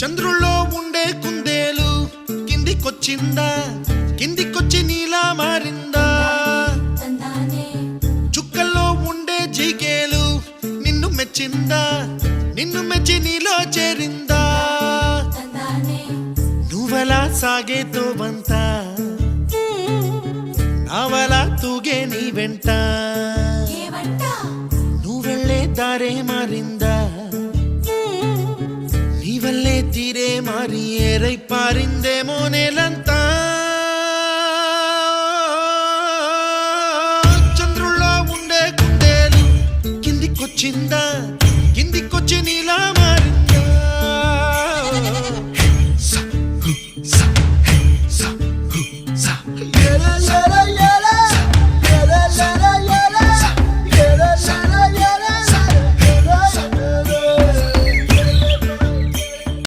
చంద్రుల్లో ఉండే కుందేలు కిందికొచ్చిందా, కిందికొచ్చి నీలా మారిందా? చుక్కల్లో ఉండే జిగేలు నిన్ను మెచ్చిందా, నిన్ను మెచ్చి నీలో చేరిందా? నువ్వలా సాగే తోవంత నావలా తూగే నీ వెంట, నువ్వెళ్ళే దారే మారిందా, నీ వల్లే తీరే మారి ఏరై పారిందేమో నేలంతా.